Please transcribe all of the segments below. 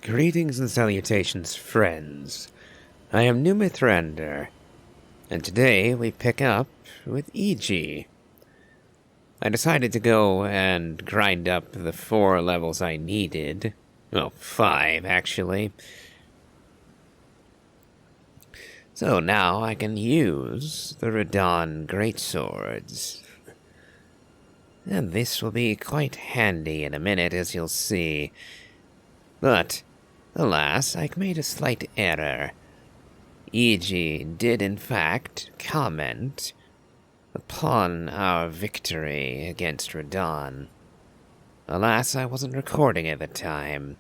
Greetings and salutations, friends. I am Numithrander, and today we pick up with EG. I decided to go and grind up the 4 levels I needed. Well, 5, actually. So now I can use the Radon Greatswords. And this will be quite handy in a minute, as you'll see. But, alas, I made a slight error. EG did in fact comment upon our victory against Radon. Alas, I wasn't recording at the time.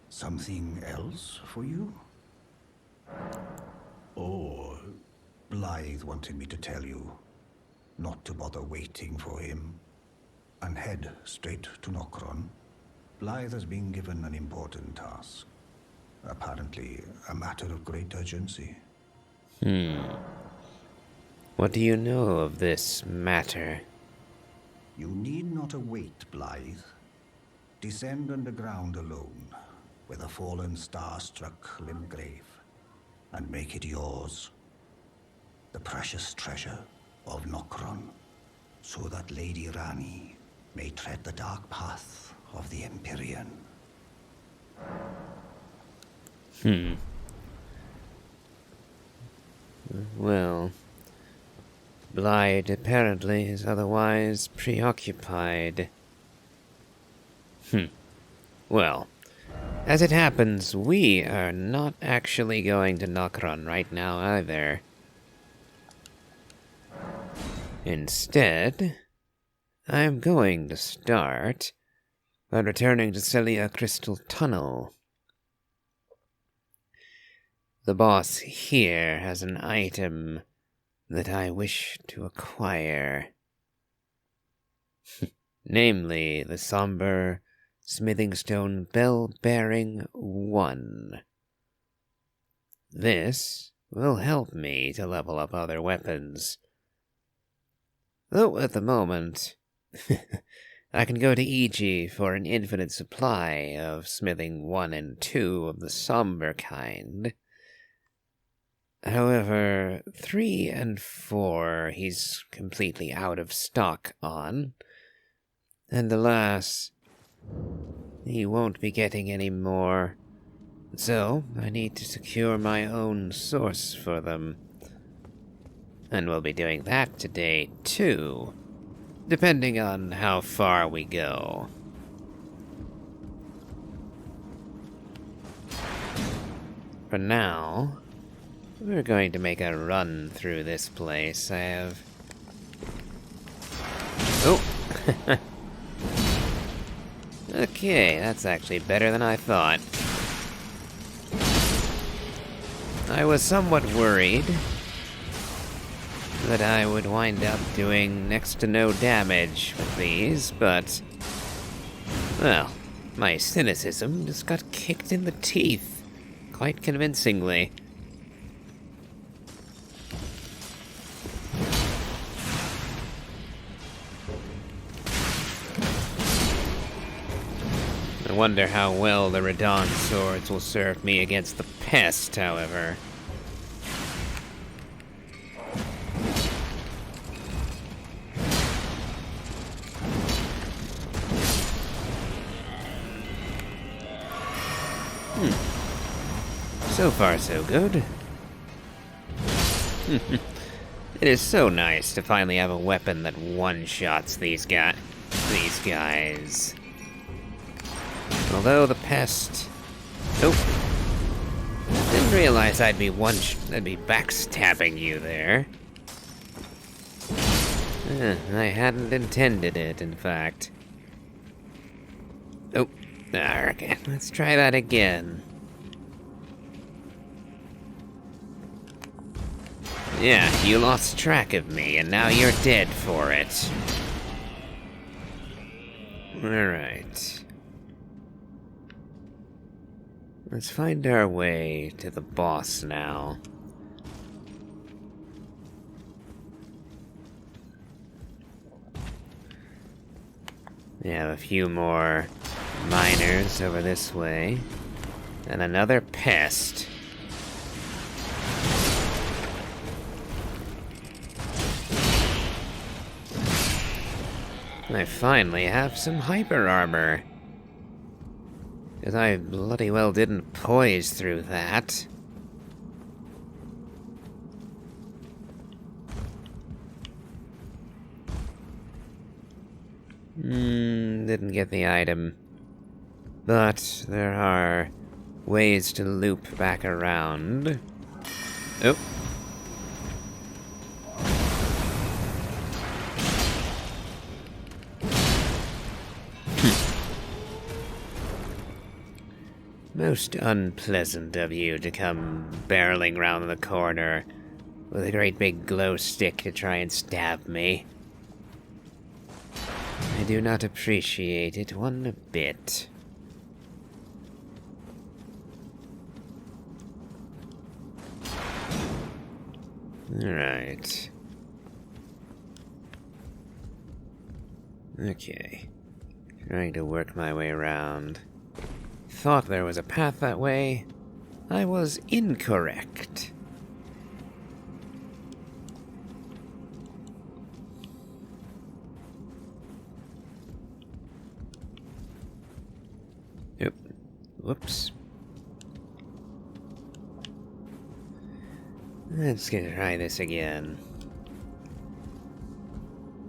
Something else for you? Or Blythe wanted me to tell you not to bother waiting for him and head straight to Nokron. Blythe has been given an important task. Apparently, a matter of great urgency. What do you know of this matter? You need not await Blythe. Descend underground alone, with a fallen star-struck Limgrave, and make it yours. The precious treasure of Nokron, so that Lady Rani may tread the dark path of the Empyrean. Well, Blythe apparently is otherwise preoccupied. Well, as it happens, we are not actually going to Nokron right now either. Instead, I'm going to start by returning to Celia Crystal Tunnel. The boss here has an item that I wish to acquire. Namely, the somber smithing stone bell-bearing 1. This will help me to level up other weapons. Though at the moment, I can go to EG for an infinite supply of smithing 1 and 2 of the somber kind. However, 3 and 4 he's completely out of stock on, and alas, he won't be getting any more. So, I need to secure my own source for them. And we'll be doing that today, too, depending on how far we go. For now, we're going to make a run through this place. I have... Oh! Okay, that's actually better than I thought. I was somewhat worried that I would wind up doing next to no damage with these, but... well, my cynicism just got kicked in the teeth, quite convincingly. I wonder how well the Radon swords will serve me against the pest, however. So far, so good. It is so nice to finally have a weapon that one-shots these guys. Although the pest... oh. Didn't realize I'd be backstabbing you there. I hadn't intended it, in fact. Oh, okay. Let's try that again. Yeah, you lost track of me, and now you're dead for it. Alright. Let's find our way to the boss now. We have a few more miners over this way. And another pest. I finally have some hyper armor. Because I bloody well didn't poise through that. Didn't get the item. But there are ways to loop back around. Oh. Most unpleasant of you to come barreling round the corner with a great big glow stick to try and stab me. I do not appreciate it one bit. Alright. Okay. Trying to work my way around. Thought there was a path that way. I was incorrect. Oop. Whoops. Let's try this again.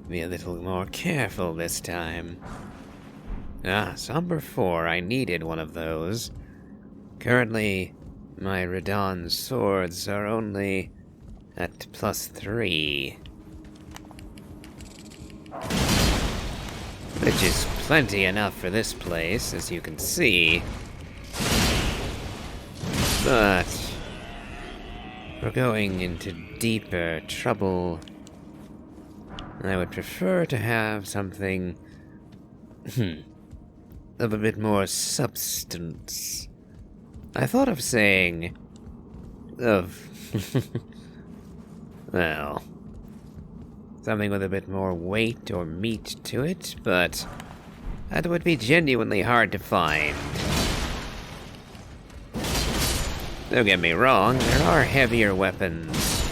Be a little more careful this time. Ah, Somber 4, I needed one of those. Currently, my Radon swords are only at +3. Which is plenty enough for this place, as you can see. But we're going into deeper trouble. I would prefer to have something of a bit more substance. I thought of saying well, something with a bit more weight or meat to it, but that would be genuinely hard to find. Don't get me wrong, there are heavier weapons.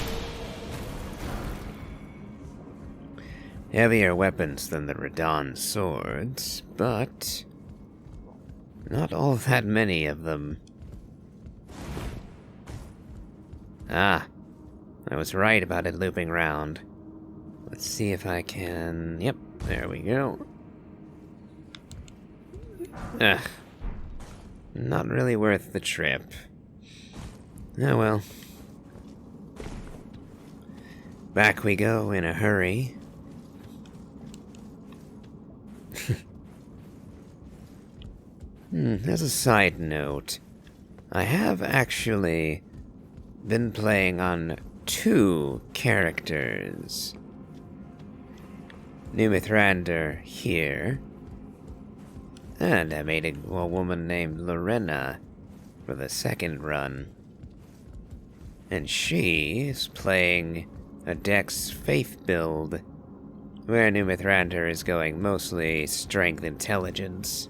Heavier weapons than the Radon swords, but not all that many of them. Ah, I was right about it looping round. Let's see if I can... Yep, there we go. Not really worth the trip. Oh well. Back we go in a hurry. As a side note, I have actually been playing on 2 characters. New Mithrander here, and I made a woman named Lorena for the second run. And she is playing a Dex Faith build, where New Mithrander is going mostly Strength Intelligence.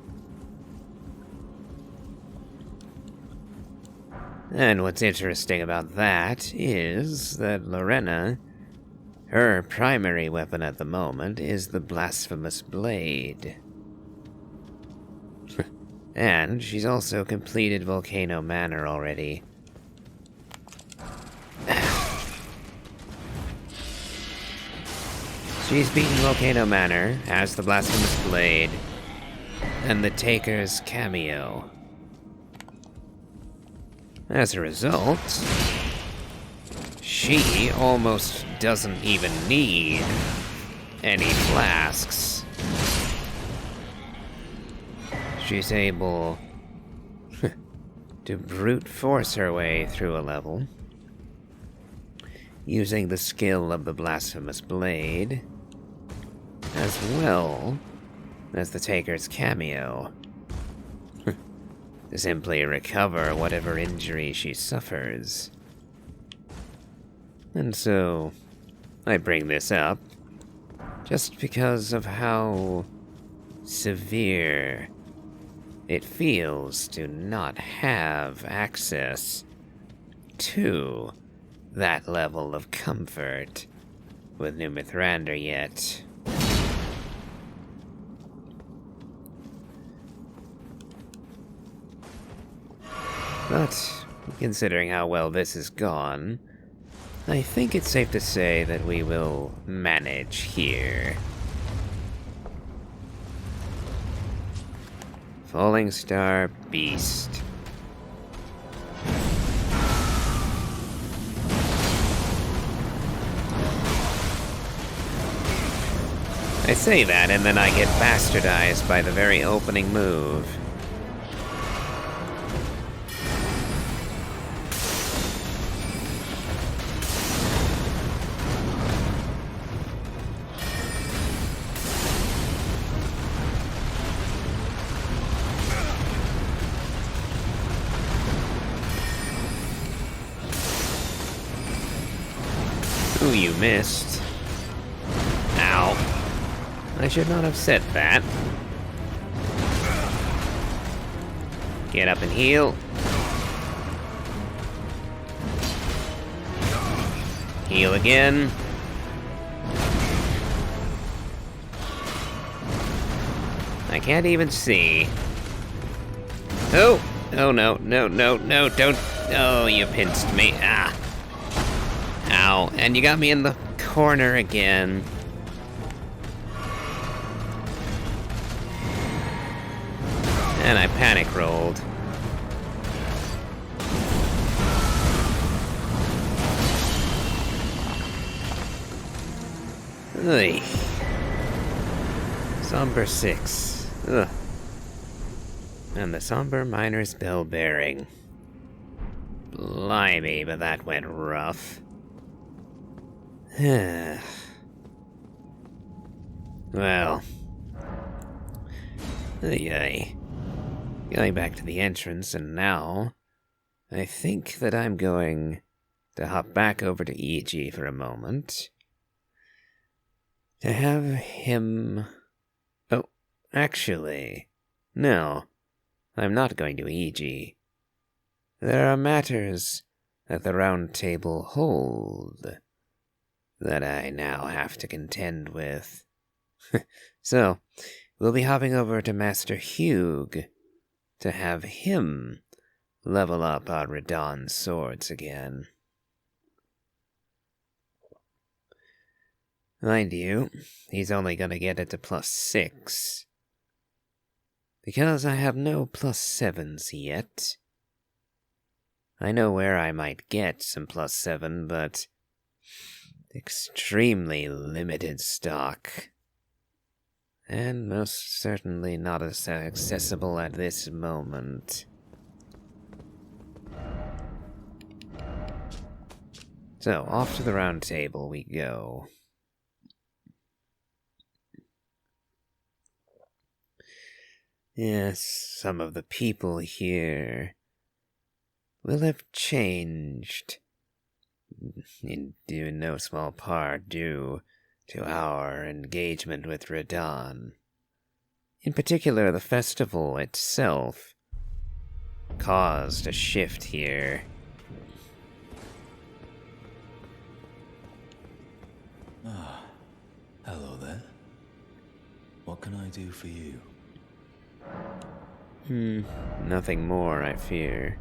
And what's interesting about that is that Lorena, her primary weapon at the moment is the Blasphemous Blade. And she's also completed Volcano Manor already. She's beaten Volcano Manor, has the Blasphemous Blade, and the Taker's cameo. As a result, she almost doesn't even need any flasks. She's able to brute force her way through a level, using the skill of the Blasphemous Blade, as well as the Taker's cameo, to simply recover whatever injury she suffers. And so, I bring this up just because of how severe it feels to not have access to that level of comfort with New Mithrander yet. But, considering how well this has gone, I think it's safe to say that we will manage here. Falling Star Beast. I say that, and then I get bastardized by the very opening move. Ooh, you missed. Ow. I should not have said that. Get up and heal. Heal again. I can't even see. Oh! Oh no, no, no, no, don't. Oh, you pinched me. Ah. Ow. And you got me in the corner again. And I panic rolled. Ugh. Somber 6. Ugh. And the Somber Miner's Bell Bearing. Blimey, but that went rough. Well. Ay. Going back to the entrance, and now I think that I'm going to hop back over to EG for a moment. To have him... Oh, actually, no, I'm not going to EG. There are matters that the Round Table hold that I now have to contend with. So, we'll be hopping over to Master Hugh to have him level up our Radon swords again. Mind you, he's only gonna get it to +6. Because I have no +7s yet. I know where I might get some +7, but extremely limited stock. And most certainly not as accessible at this moment. So, off to the Round Table we go. Yes, some of the people here will have changed, in no small part due to our engagement with Radon. In particular, the festival itself caused a shift here. Ah, hello there. What can I do for you? Nothing more, I fear.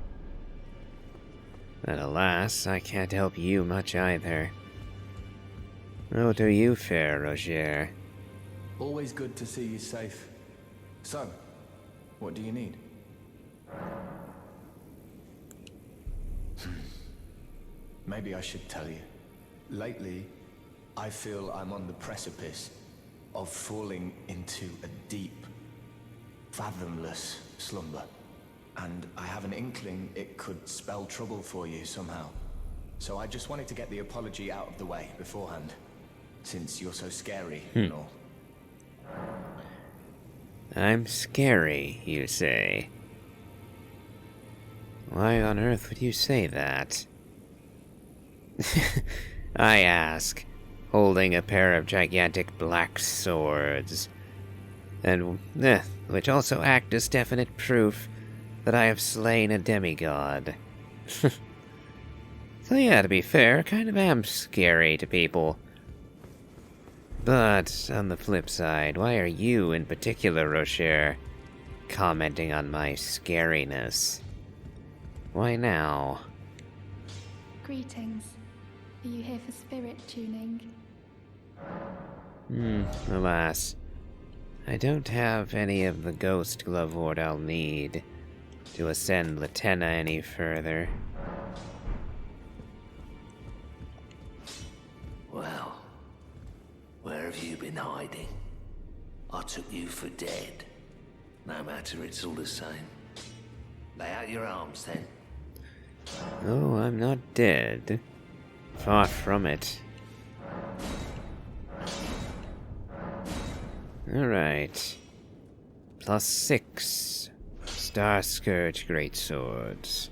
But alas, I can't help you much either. How do you fare, Roger? Always good to see you safe. So, what do you need? Maybe I should tell you. Lately, I feel I'm on the precipice of falling into a deep, fathomless slumber. And I have an inkling it could spell trouble for you somehow. So I just wanted to get the apology out of the way beforehand, since you're so scary and all. I'm scary, you say? Why on earth would you say that? I ask, holding a pair of gigantic black swords. and which also act as definite proof that I have slain a demigod. So yeah, to be fair, kind of am scary to people. But on the flip side, why are you in particular, Rocher, commenting on my scariness? Why now? Greetings. Are you here for spirit tuning? Alas. I don't have any of the ghost glove ward I'll need to ascend Latenna any further. Well, where have you been hiding? I took you for dead. No matter, it's all the same. Lay out your arms then. Oh, I'm not dead. Far from it. Alright. +6. Star Scourge Greatswords.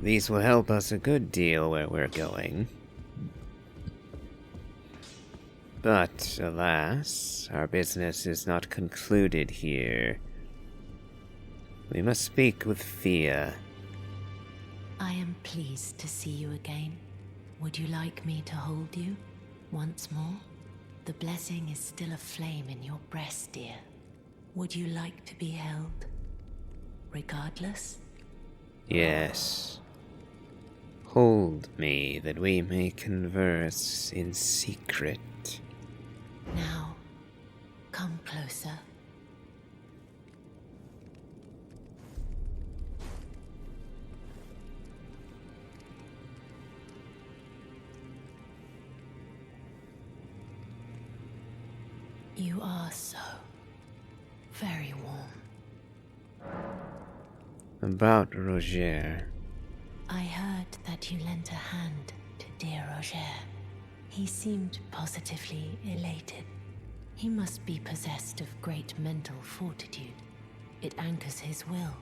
These will help us a good deal where we're going. But, alas, our business is not concluded here. We must speak with Fia. I am pleased to see you again. Would you like me to hold you once more? The blessing is still aflame in your breast, dear. Would you like to be held? Regardless? Yes. Hold me that we may converse in secret. Now, come closer. You are so very warm. About Roger. I heard that you lent a hand to dear Roger. He seemed positively elated. He must be possessed of great mental fortitude. It anchors his will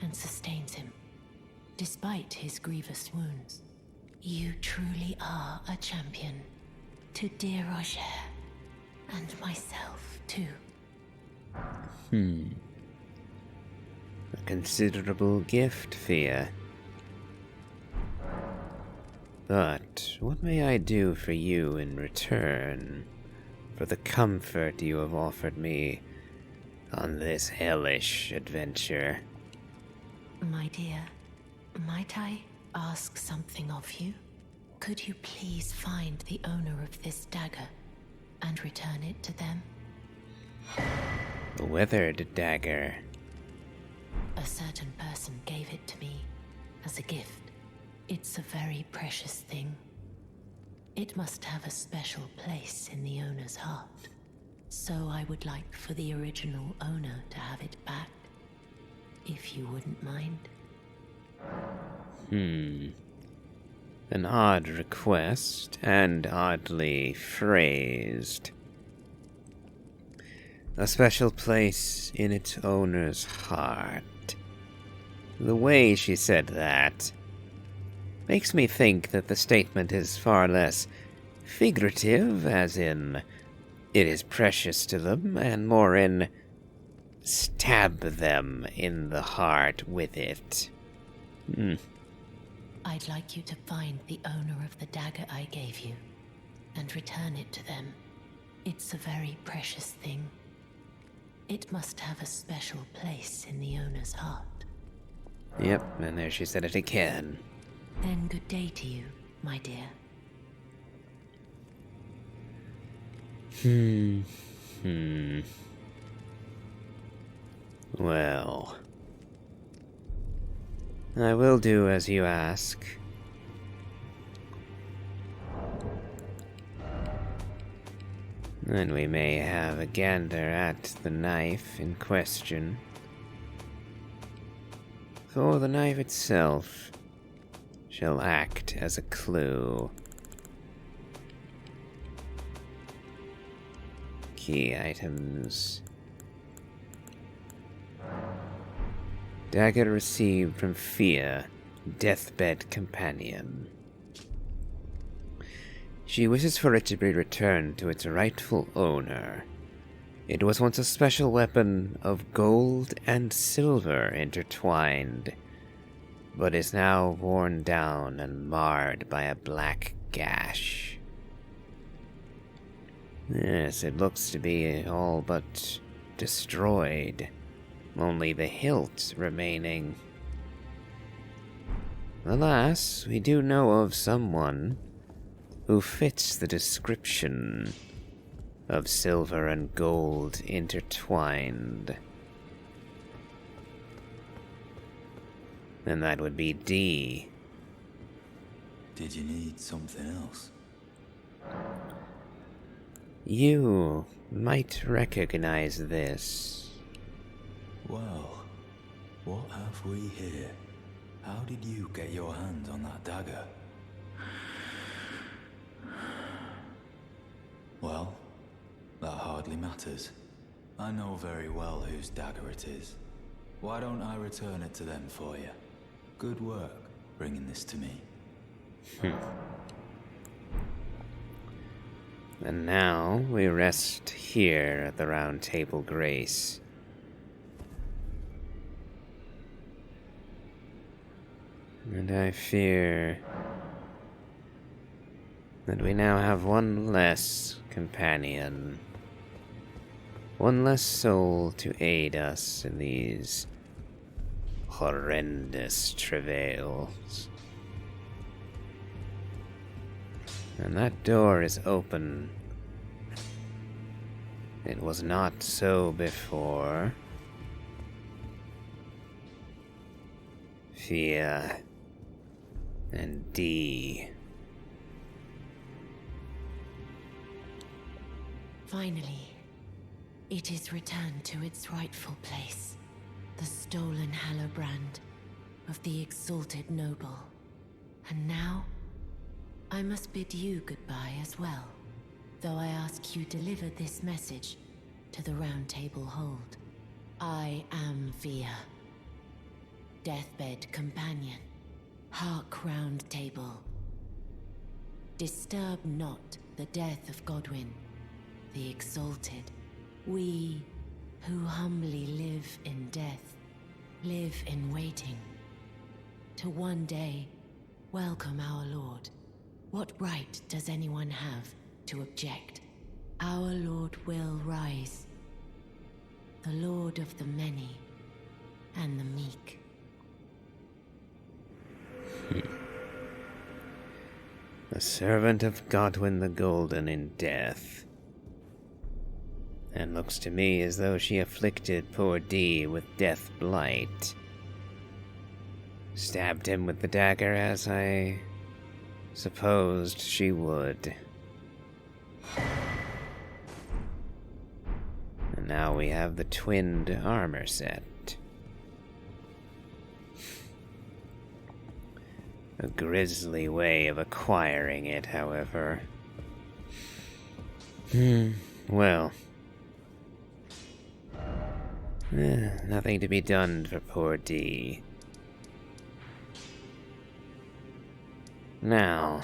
and sustains him, despite his grievous wounds. You truly are a champion to dear Roger, and myself too. A considerable gift, Fia. But what may I do for you in return for the comfort you have offered me on this hellish adventure? My dear, might I ask something of you? Could you please find the owner of this dagger and return it to them? The weathered dagger. A certain person gave it to me as a gift. It's a very precious thing. It must have a special place in the owner's heart. So I would like for the original owner to have it back, if you wouldn't mind. An odd request, and oddly phrased. A special place in its owner's heart. The way she said that makes me think that the statement is far less figurative, as in, it is precious to them, and more in, stab them in the heart with it. I'd like you to find the owner of the dagger I gave you, and return it to them. It's a very precious thing. It must have a special place in the owner's heart. Yep, and there she said it again. Then good day to you, my dear. Well, I will do as you ask. Then we may have a gander at the knife in question. For the knife itself shall act as a clue. Key items. Dagger received from Fia, deathbed companion. She wishes for it to be returned to its rightful owner. It was once a special weapon of gold and silver intertwined, but is now worn down and marred by a black gash. Yes, it looks to be all but destroyed, only the hilt remaining. Alas, we do know of someone who fits the description of silver and gold intertwined. And that would be D. Did you need something else? You might recognize this. Well, what have we here? How did you get your hands on that dagger? Well, that hardly matters. I know very well whose dagger it is. Why don't I return it to them for you? Good work bringing this to me. And now we rest here at the Round Table Grace. And I fear that we now have one less companion. One less soul to aid us in these horrendous travails. And that door is open. It was not so before. Fear and D. Finally, it is returned to its rightful place. The stolen Hallowbrand of the exalted noble. And now, I must bid you goodbye as well, though I ask you deliver this message to the Round Table Hold. I am Via, deathbed companion. Hark, Round Table. Disturb not the death of Godwyn, the exalted. We who humbly live in death, live in waiting, to one day welcome our Lord. What right does anyone have to object? Our Lord will rise, the Lord of the many and the meek. The servant of Godwyn the Golden in death. And looks to me as though she afflicted poor D with death blight. Stabbed him with the dagger as I supposed she would. And now we have the twinned armor set. A grisly way of acquiring it, however. Well. Nothing to be done for poor D. Now,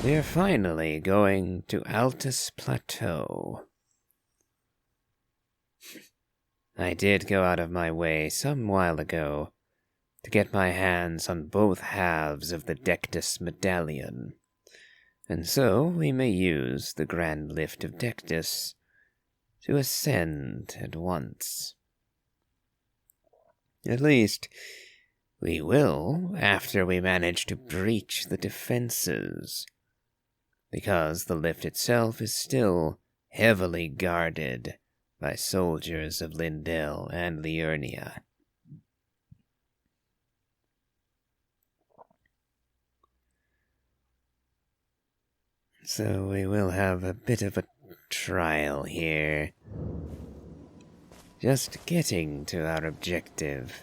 we are finally going to Altus Plateau. I did go out of my way some while ago to get my hands on both halves of the Dectus medallion, and so we may use the Grand Lift of Dectus to ascend at once. At least, we will after we manage to breach the defenses, because the lift itself is still heavily guarded by soldiers of Lindell and Liurnia. So we will have a bit of a trial here. Just getting to our objective.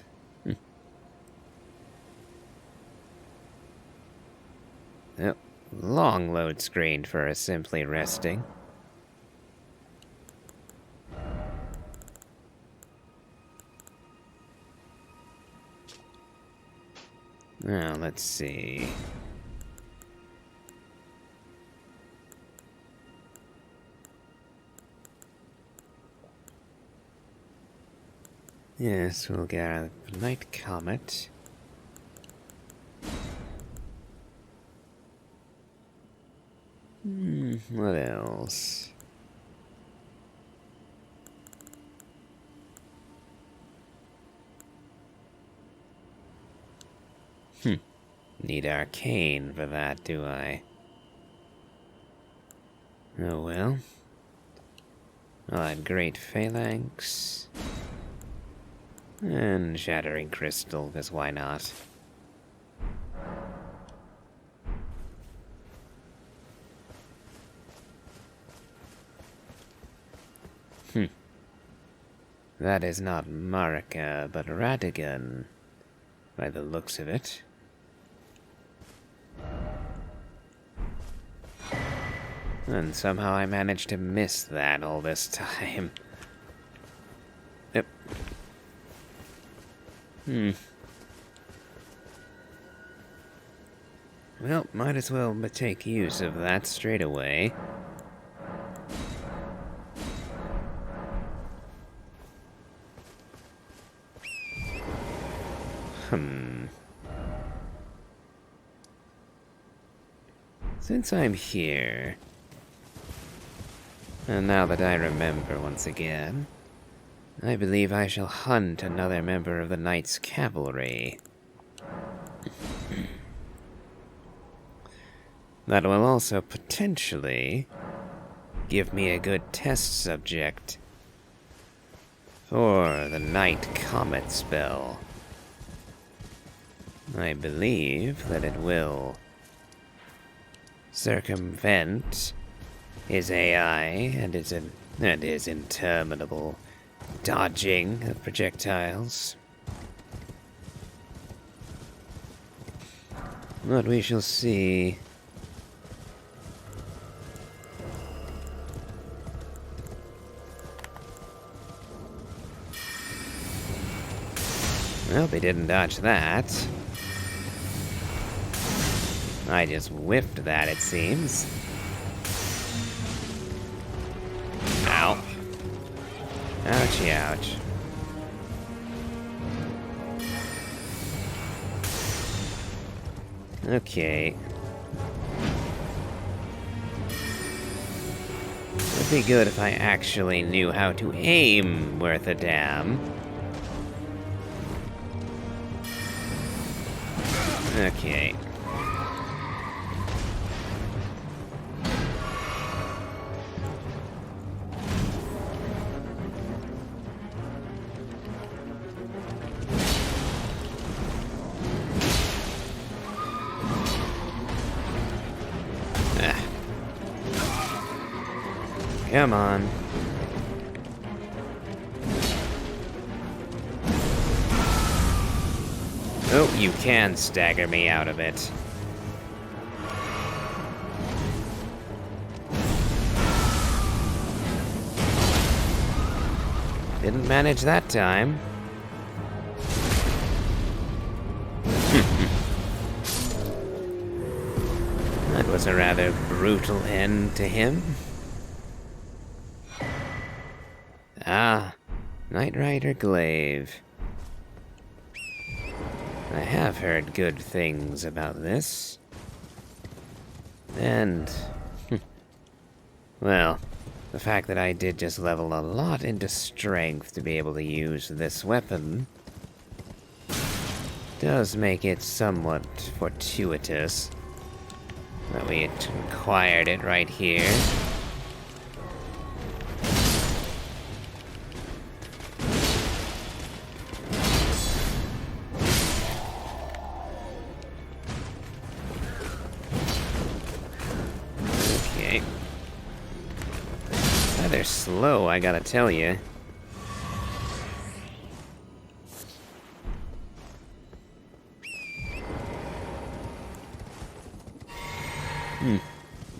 Oh, long load screen for us simply resting. Now, let's see. Yes, we'll get a night comet. What else? Need arcane for that, do I? Oh well. I'll add great phalanx. And shattering crystal, because why not? That is not Marika, but Radigan, by the looks of it. And somehow I managed to miss that all this time. Yep. Well, might as well take use of that straight away. Since I'm here, and now that I remember once again, I believe I shall hunt another member of the Knight's Cavalry. That will also potentially give me a good test subject for the Night Comet spell. I believe that it will circumvent his AI and his interminable dodging of projectiles. But we shall see. Well, they didn't dodge that. I just whiffed that, it seems. Ow. Ouchie, ouch. Okay. It'd be good if I actually knew how to aim worth a damn. Okay. Come on. Oh, you can stagger me out of it. Didn't manage that time. That was a rather brutal end to him. Ah, Knight Rider Glaive. I have heard good things about this. And, well, the fact that I did just level a lot into strength to be able to use this weapon does make it somewhat fortuitous that we acquired it right here. They're slow, I gotta tell you.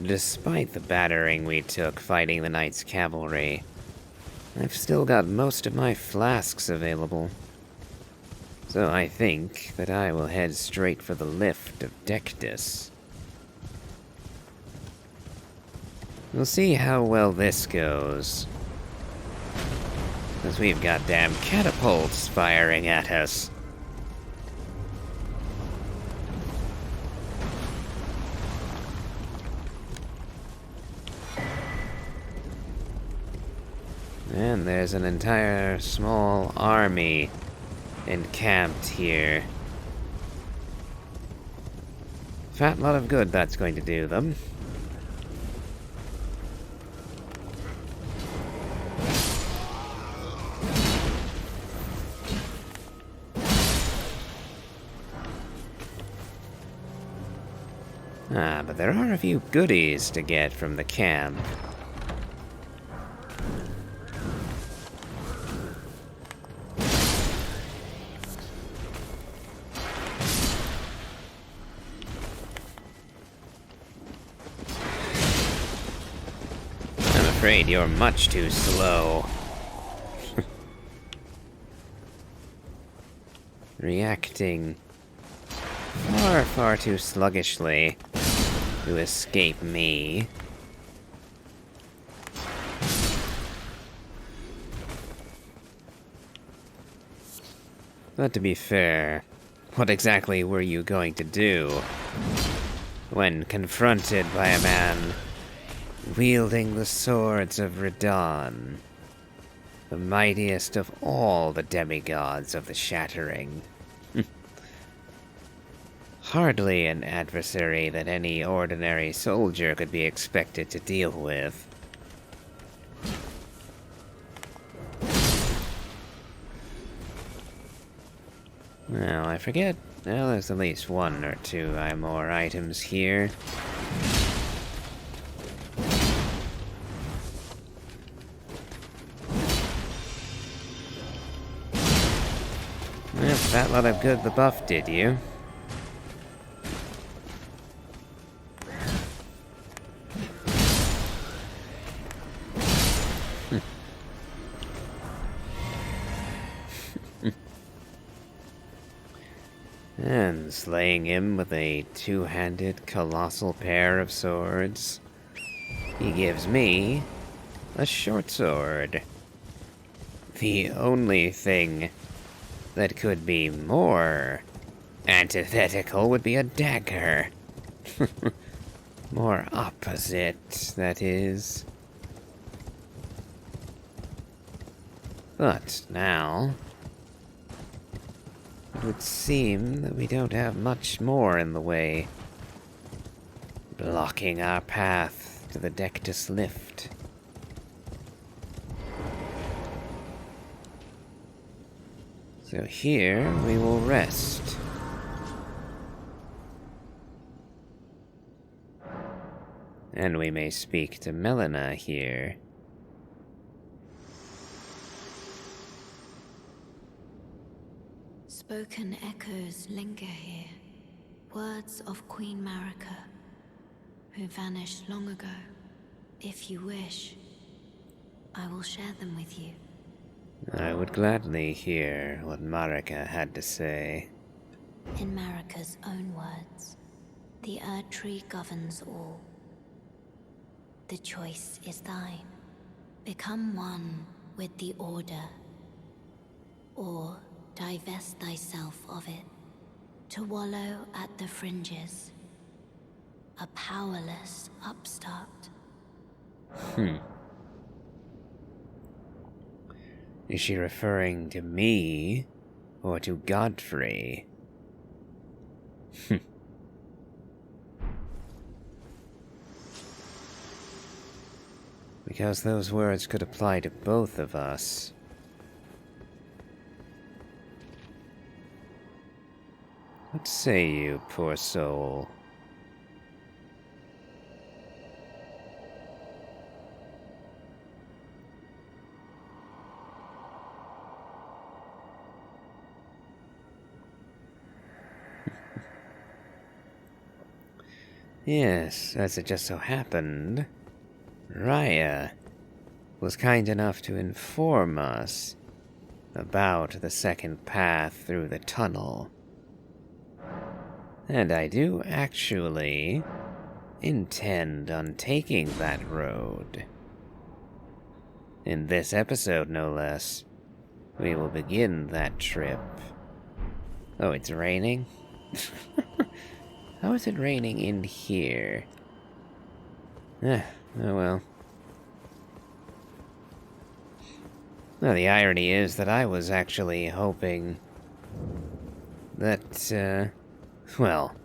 Despite the battering we took fighting the Knight's Cavalry, I've still got most of my flasks available. So I think that I will head straight for the lift of Dectus. We'll see how well this goes. Because we've got damn catapults firing at us. And there's an entire small army encamped here. Fat lot of good that's going to do them. Ah, but there are a few goodies to get from the camp. I'm afraid you're much too slow. Reacting far, far too sluggishly to escape me. But to be fair, what exactly were you going to do when confronted by a man wielding the swords of Radon, the mightiest of all the demigods of the Shattering? Hardly an adversary that any ordinary soldier could be expected to deal with. Well, I forget. Well, there's at least one or two more items here. Well, that lot of good the buff did you. And slaying him with a two-handed colossal pair of swords, he gives me a short sword. The only thing that could be more antithetical would be a dagger. More opposite, that is. But now, it would seem that we don't have much more in the way, blocking our path to the Dectus lift. So here we will rest. And we may speak to Melina here. Spoken echoes linger here. Words of Queen Marika, who vanished long ago. If you wish, I will share them with you. I would gladly hear what Marika had to say. In Marika's own words, the Erdtree governs all. The choice is thine. Become one with the Order, or divest thyself of it, to wallow at the fringes, a powerless upstart. Is she referring to me, or to Godfrey? Because those words could apply to both of us. What say you, poor soul? Yes, as it just so happened, Raya was kind enough to inform us about the second path through the tunnel. And I do actually intend on taking that road. In this episode, no less. we will begin that trip. Oh, it's raining? How is it raining in here? Oh well. Well, the irony is that I was actually hoping that, well,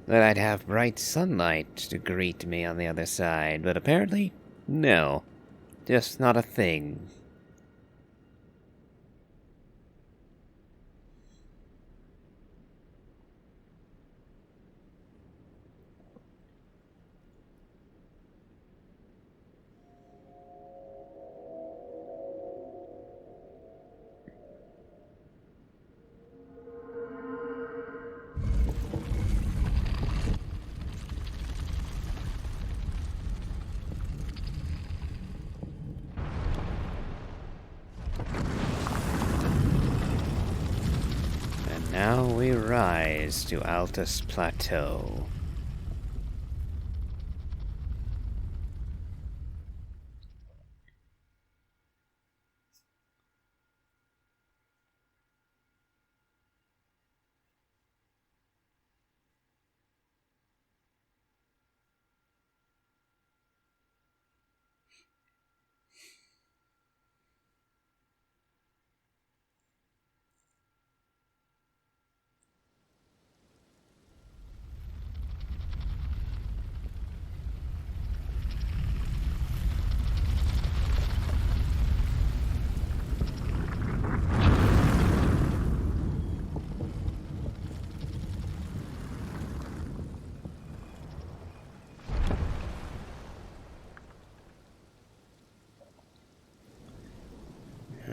that I'd have bright sunlight to greet me on the other side, but apparently, no. Just not a thing. And now we rise to Altus Plateau.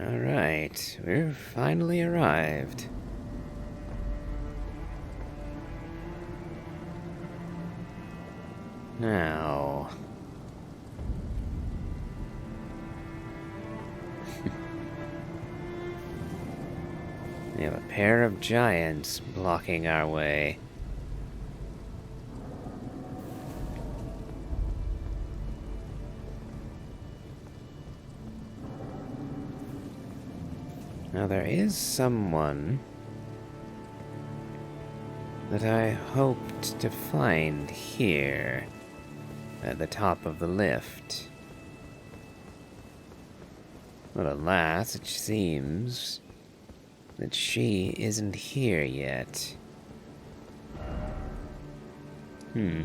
Alright, we've finally arrived. Now... we have a pair of giants blocking our way. Now there is someone that I hoped to find here at the top of the lift. But alas, it seems that she isn't here yet. I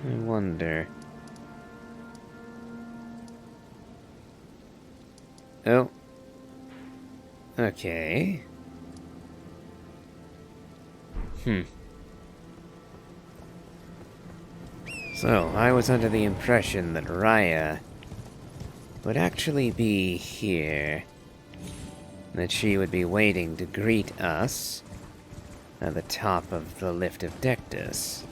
wonder. Oh. Okay. So, I was under the impression that Raya would actually be here. That she would be waiting to greet us at the top of the lift of Dectus.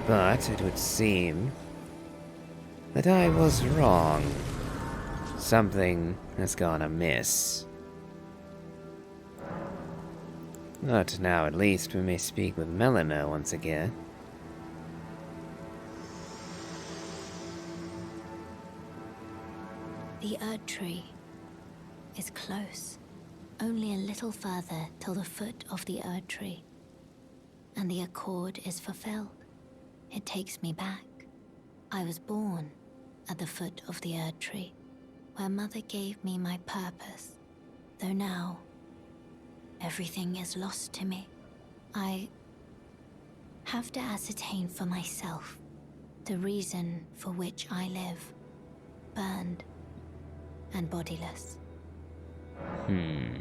But it would seem that I was wrong. Something has gone amiss. But now at least we may speak with Melina once again. The Erdtree is close. Only a little further till the foot of the Erdtree. And the accord is fulfilled. It takes me back. I was born at the foot of the Erdtree, where Mother gave me my purpose. Though now, everything is lost to me. I have to ascertain for myself the reason for which I live, burned and bodiless. I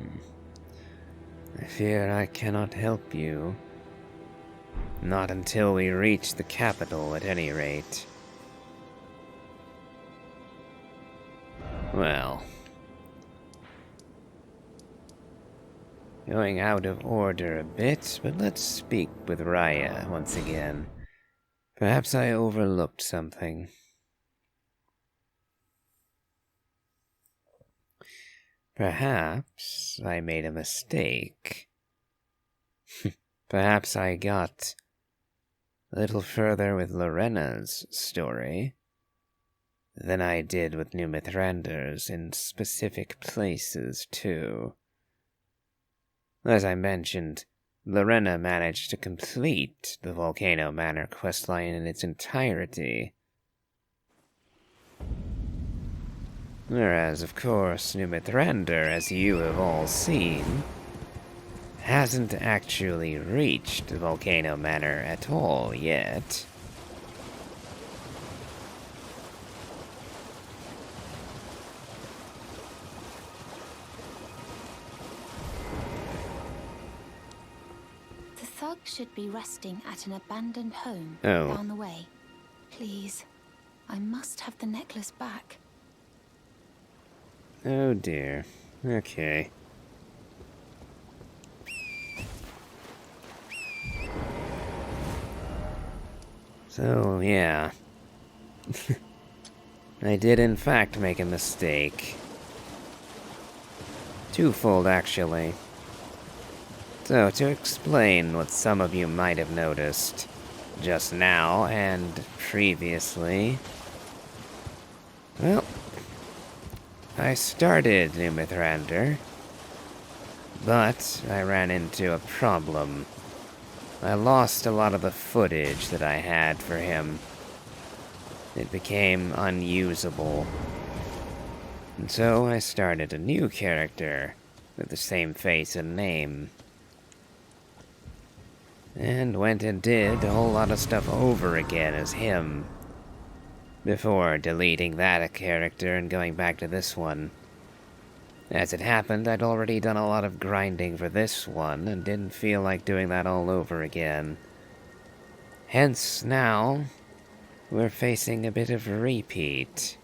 fear I cannot help you. Not until we reach the capital, at any rate. Well... going out of order a bit, but let's speak with Raya once again. Perhaps I overlooked something. Perhaps I made a mistake. Perhaps I got a little further with Lorena's story than I did with new Mithranders in specific places, too. As I mentioned, Lorena managed to complete the Volcano Manor questline in its entirety. Whereas, of course, New Mithrander, as you have all seen, hasn't actually reached the Volcano Manor at all yet. The thug should be resting at an abandoned home Oh. down the way. Please, I must have the necklace back. Oh dear. Okay. So, yeah. I did in fact make a mistake. Twofold, actually. So, to explain what some of you might have noticed just now and previously, well, I started New Mithrander, but I ran into a problem. I lost a lot of the footage that I had for him. It became unusable. And so I started a new character with the same face and name. And went and did a whole lot of stuff over again as him, before deleting that character and going back to this one. As it happened, I'd already done a lot of grinding for this one, and didn't feel like doing that all over again. Hence, now, we're facing a bit of a repeat.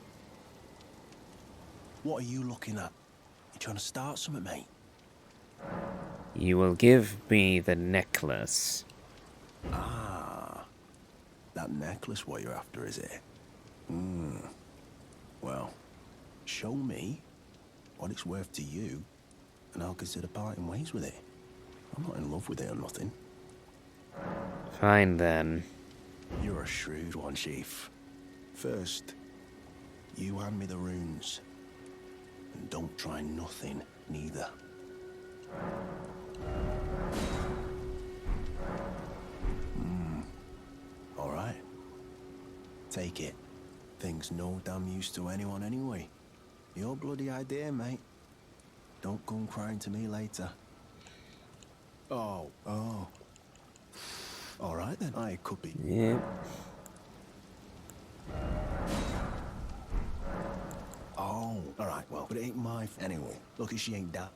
What are you looking at? You trying to start something, mate? You will give me the necklace. Ah, that necklace what you're after, is it? Well, show me what it's worth to you, and I'll consider parting ways with it. I'm not in love with it or nothing. Fine then. You're a shrewd one, Chief. First, you hand me the runes. And don't try nothing, neither. All right. Take it. Thing's no damn use to anyone anyway. Your bloody idea, mate. Don't come crying to me later. Oh. All right then. I could be. Yep. Oh, all right. Well, but it ain't my anyway. Lucky she ain't that.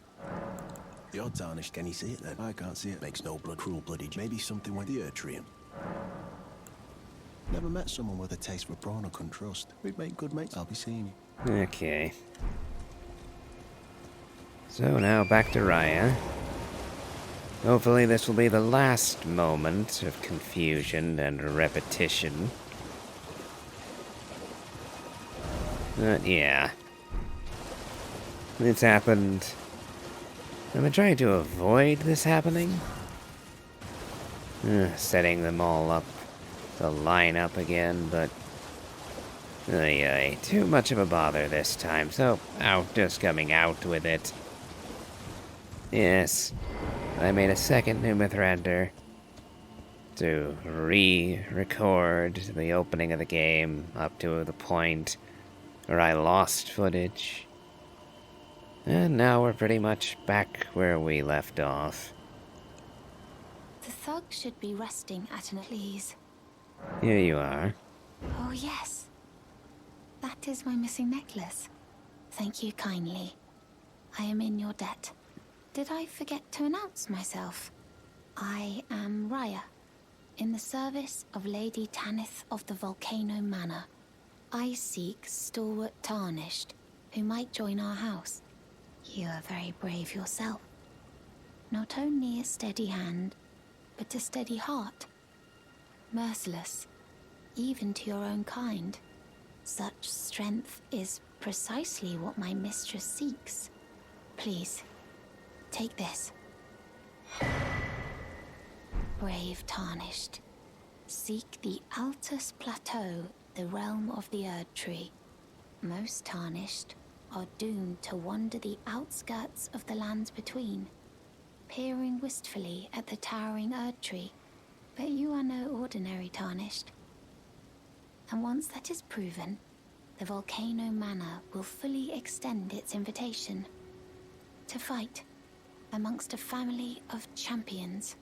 You're tarnished. Can you see it then? I can't see it. Makes no cruel bloody. Maybe something with the Erdtree. Never met someone with a taste for prawn I couldn't trust. We'd make good mates. I'll be seeing you. Okay. So now back to Raya. Hopefully this will be the last moment of confusion and repetition. But yeah. It's happened. Am I trying to avoid this happening? Setting them all up to line up again, but too much of a bother this time, so just coming out with it. Yes, I made a second New Mithrander to re-record the opening of the game up to the point where I lost footage. And now we're pretty much back where we left off. The thug should be resting at an please. Here you are. Oh yes. That is my missing necklace. Thank you kindly. I am in your debt. Did I forget to announce myself? I am Raya, in the service of Lady Tanith of the Volcano Manor. I seek stalwart Tarnished, who might join our house. You are very brave yourself. Not only a steady hand, but a steady heart. Merciless, even to your own kind. Such strength is precisely what my mistress seeks. Please, take this. Brave Tarnished, seek the Altus Plateau, the realm of the Erdtree. Most tarnished are doomed to wander the outskirts of the lands between, peering wistfully at the towering Erdtree. But you are no ordinary tarnished. And once that is proven, the Volcano Manor will fully extend its invitation to fight amongst a family of champions.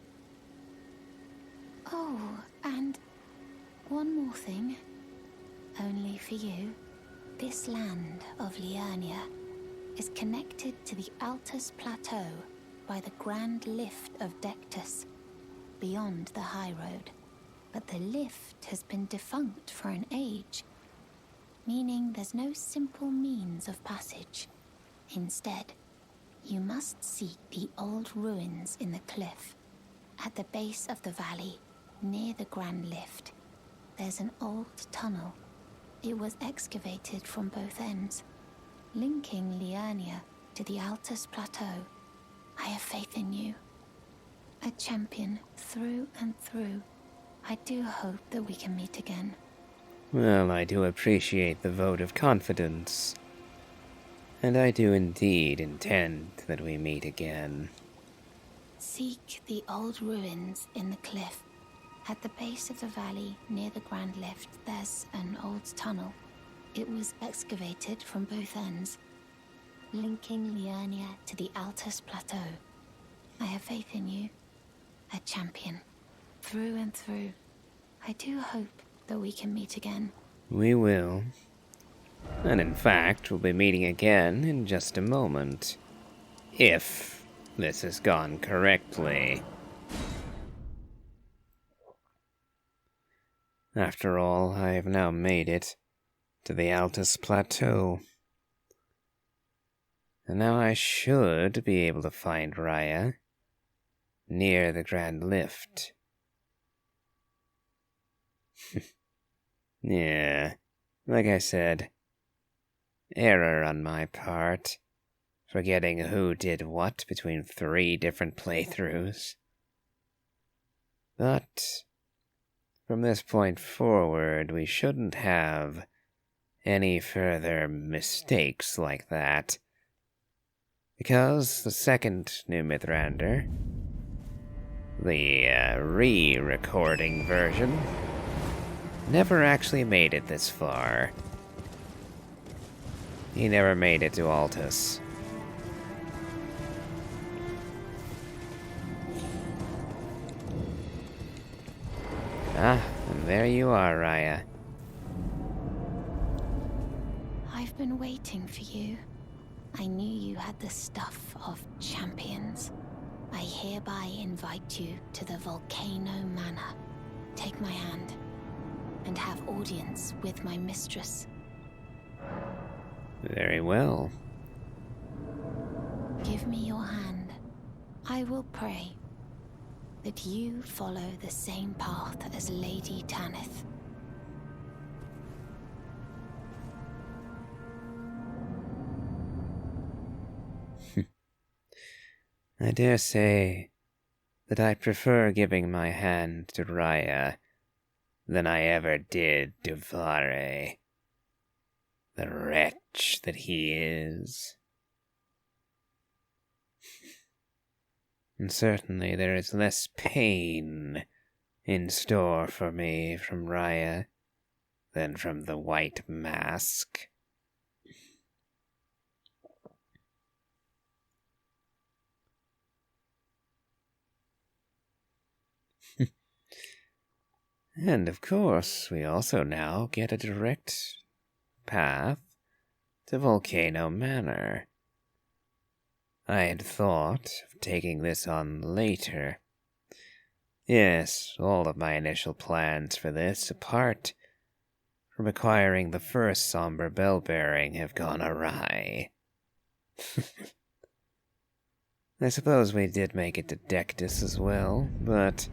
Oh, and one more thing, only for you. This land of Liurnia is connected to the Altus Plateau by the Grand Lift of Dectus, beyond the high road. But the lift has been defunct for an age, meaning there's no simple means of passage. Instead, you must seek the old ruins in the cliff. At the base of the valley, near the Grand Lift, there's an old tunnel. It was excavated from both ends, linking Liurnia to the Altus Plateau. I have faith in you. A champion through and through. I do hope that we can meet again. Well, I do appreciate the vote of confidence. And I do indeed intend that we meet again. Seek the old ruins in the cliff. At the base of the valley, near the Grand Lift, there's an old tunnel. It was excavated from both ends, linking Liurnia to the Altus Plateau. I have faith in you, a champion, through and through. I do hope that we can meet again. We will. And in fact, we'll be meeting again in just a moment. If this has gone correctly. After all, I have now made it to the Altus Plateau. And now I should be able to find Raya near the Grand Lift. Yeah, like I said, error on my part, forgetting who did what between 3 different playthroughs. But from this point forward, we shouldn't have any further mistakes like that. Because the second New Mythrander, the re-recording version, never actually made it this far. He never made it to Altus. Ah, and there you are, Raya. I've been waiting for you. I knew you had the stuff of champions. I hereby invite you to the Volcano Manor. Take my hand and have audience with my mistress. Very well. Give me your hand. I will pray that you follow the same path as Lady Tanith. I dare say that I prefer giving my hand to Raya than I ever did to Vare, the wretch that he is. And certainly there is less pain in store for me from Raya than from the White Mask. And of course, we also now get a direct path to Volcano Manor. I had thought of taking this on later. Yes, all of my initial plans for this, apart from acquiring the first somber bell bearing, have gone awry. I suppose we did make it to Dectus as well, but...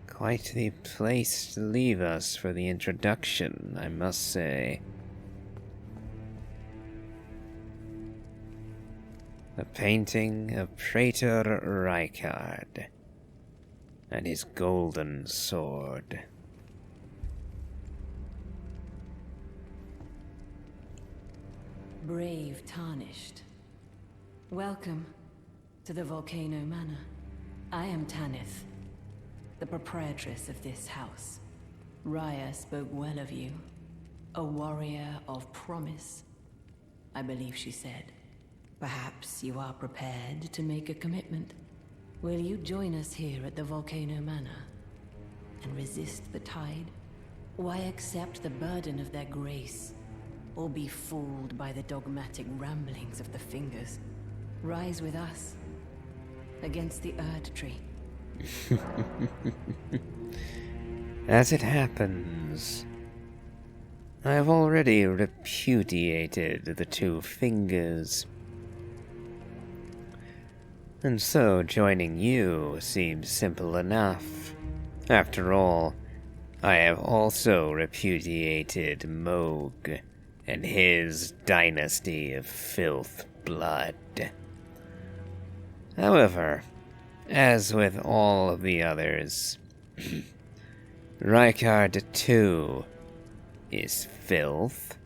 Quite the place to leave us for the introduction, I must say. A painting of Praetor Rykard and his golden sword. Brave Tarnished. Welcome to the Volcano Manor. I am Tanith, the proprietress of this house. Raya spoke well of you. A warrior of promise, I believe she said. Perhaps you are prepared to make a commitment. Will you join us here at the Volcano Manor and resist the tide? Why accept the burden of their grace, or be fooled by the dogmatic ramblings of the Fingers? Rise with us against the Erdtree. As it happens, I have already repudiated the two Fingers. And so joining you seems simple enough. After all, I have also repudiated Moog and his dynasty of filth blood. However, as with all of the others, Rykard too is filth,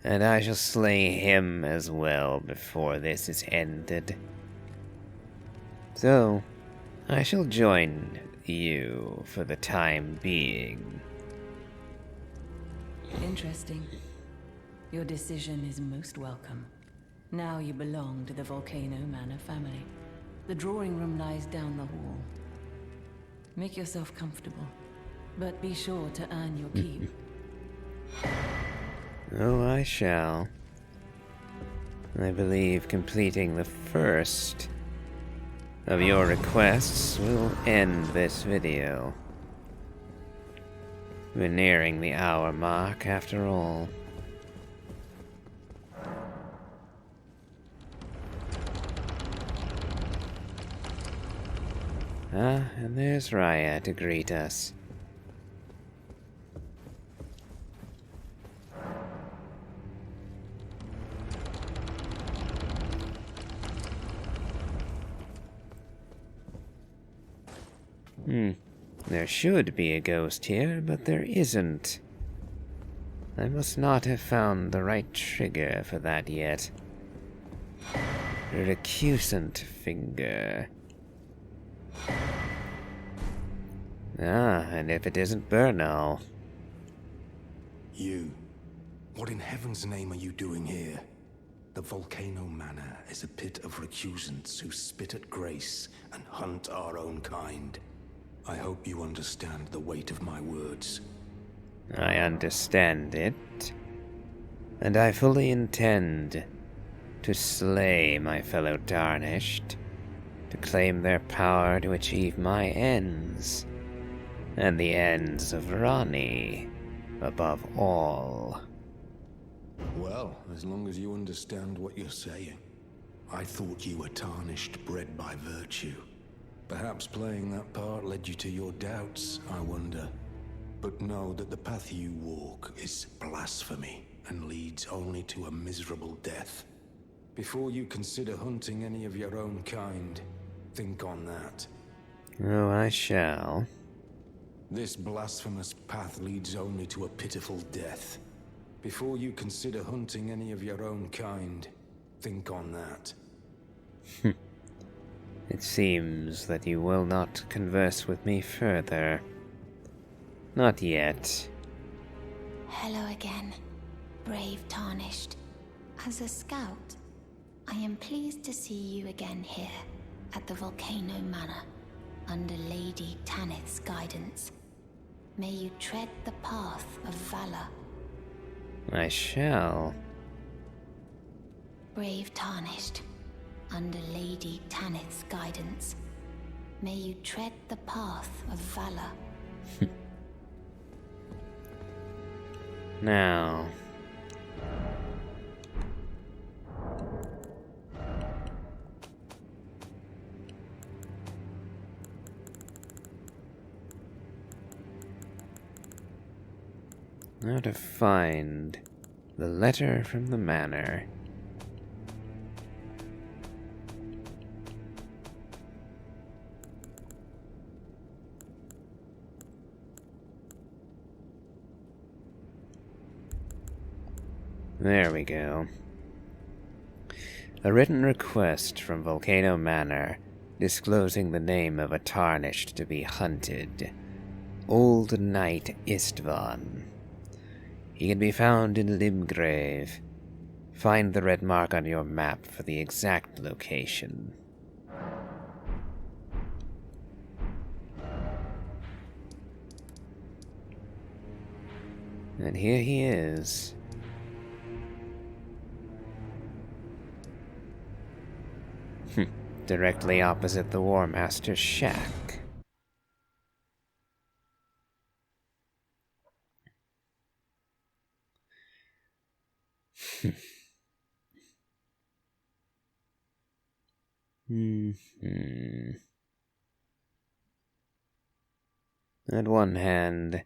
and I shall slay him as well before this is ended. So, I shall join you for the time being. Interesting. Your decision is most welcome. Now you belong to the Volcano Manor family. The drawing room lies down the hall. Make yourself comfortable, but be sure to earn your keep. Oh, I shall. I believe completing the first of your requests will end this video. We're nearing the hour mark after all. Ah, and there's Raya to greet us. There should be a ghost here, but there isn't. I must not have found the right trigger for that yet. Recusant finger. Ah, and if it isn't Burno. You. What in heaven's name are you doing here? The Volcano Manor is a pit of recusants who spit at grace and hunt our own kind. I hope you understand the weight of my words. I understand it. And I fully intend to slay my fellow Tarnished, to claim their power to achieve my ends, and the ends of Rani, above all. Well, as long as you understand what you're saying. I thought you were tarnished, bred by virtue. Perhaps playing that part led you to your doubts, I wonder. But know that the path you walk is blasphemy and leads only to a miserable death. Before you consider hunting any of your own kind, think on that. Oh, I shall. This blasphemous path leads only to a pitiful death. Before you consider hunting any of your own kind, think on that. It seems that you will not converse with me further. Not yet. Hello again, brave Tarnished. As a scout, I am pleased to see you again here at the Volcano Manor, under Lady Tanith's guidance. May you tread the path of valor. I shall. Brave Tarnished, under Lady Tanith's guidance, may you tread the path of valor. Now. Now to find the letter from the manor. There we go. A written request from Volcano Manor disclosing the name of a tarnished to be hunted. Old Knight Istvan. He can be found in Limgrave. Find the red mark on your map for the exact location. And here he is. Directly opposite the War Master's shack. At one hand,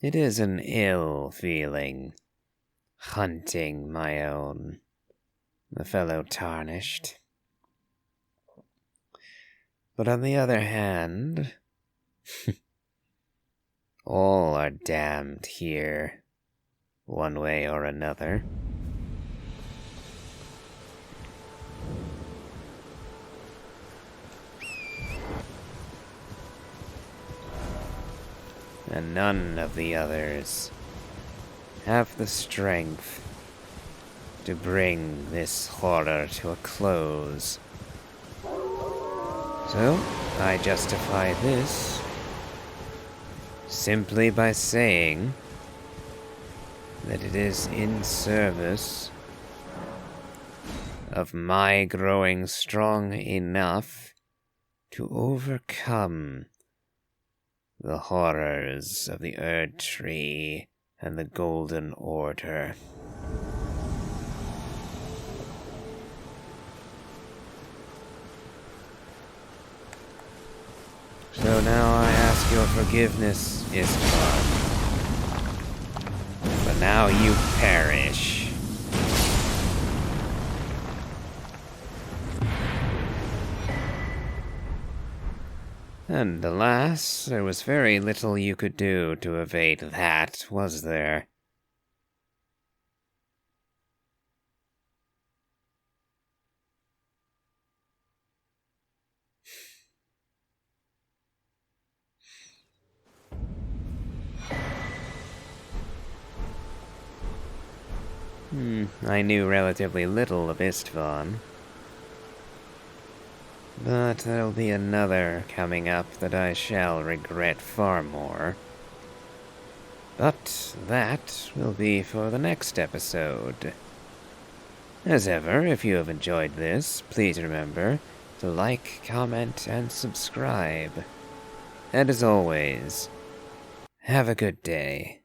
it is an ill feeling, hunting my own, the fellow tarnished. But on the other hand, all are damned here, one way or another. And none of the others have the strength to bring this horror to a close. So, I justify this simply by saying that it is in service of my growing strong enough to overcome the horrors of the Erdtree and the Golden Order. So now I ask your forgiveness, Istvan. But now you perish. And alas, there was very little you could do to evade that, was there? I knew relatively little of Istvan. But there'll be another coming up that I shall regret far more. But that will be for the next episode. As ever, if you have enjoyed this, please remember to like, comment, and subscribe. And as always, have a good day.